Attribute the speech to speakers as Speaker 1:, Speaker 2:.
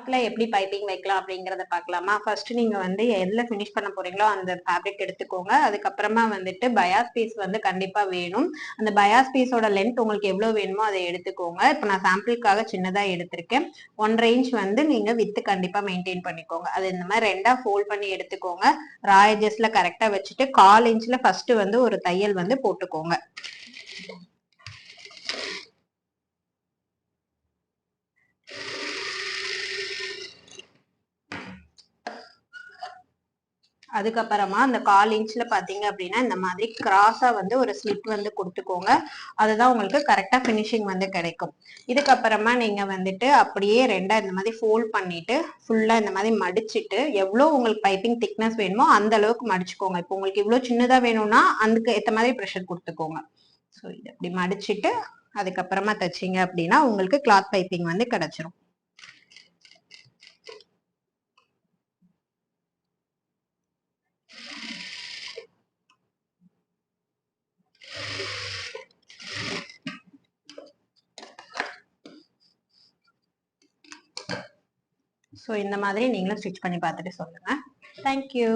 Speaker 1: கிளாத்ல எப்படி பைப்பிங் வைக்கலாம் அப்படிங்கறத பார்க்கலாமா? ஃபர்ஸ்ட் நீங்க வந்து எதுல ஃபினிஷ் பண்ண போறீங்களோ அந்த ஃபேப்ரிக் எடுத்துக்கோங்க. அதுக்கப்புறமா வந்துட்டு பயாஸ் பீஸ் வந்து கண்டிப்பா வேணும். அந்த பயாஸ் பீஸோட லென்த் உங்களுக்கு எவ்வளவு வேணுமோ அதை எடுத்துக்கோங்க. இப்போ நான் சாம்பிளுக்காக சின்னதா எடுத்திருக்கேன். 1.5 இன்ச் வந்து நீங்க வித்து கண்டிப்பா மெயின்டைன் பண்ணிக்கோங்க. அது இந்த மாதிரி ரெண்டா ஃபோல்ட் பண்ணி எடுத்துக்கோங்க. ரா எட்ஜஸ்ல கரெக்டா வச்சுட்டு 1/4 இன்ச்ல ஃபர்ஸ்ட் வந்து ஒரு தையல் வந்து போட்டுக்கோங்க. அதுக்கப்புறமா அந்த 1/4 இன்ச்ல பாத்தீங்க அப்படின்னா இந்த மாதிரி கிராஸா வந்து ஒரு ஸ்லிட் வந்து கொடுத்துக்கோங்க. அதுதான் உங்களுக்கு கரெக்டா பினிஷிங் வந்து கிடைக்கும். இதுக்கப்புறமா நீங்க வந்துட்டு அப்படியே ரெண்டா இந்த மாதிரி ஃபோல்ட் பண்ணிட்டு ஃபுல்லா இந்த மாதிரி மடிச்சிட்டு எவ்வளவு உங்களுக்கு பைப்பிங் திக்னஸ் வேணுமோ அந்த அளவுக்கு மடிச்சுக்கோங்க. இப்போ உங்களுக்கு இவ்வளவு சின்னதா வேணும்னா அதுக்கு ஏத்த மாதிரி ப்ரெஷர் கொடுத்துக்கோங்க. ஸோ இது அப்படி மடிச்சிட்டு அதுக்கப்புறமா தைச்சிங்க அப்படின்னா உங்களுக்கு கிளாத் பைப்பிங் வந்து கிடைச்சிரும். ஸோ இந்த மாதிரி நீங்களும் ஸ்டிச் பண்ணி பார்த்துட்டு சொல்லுங்க. தேங்க்யூ.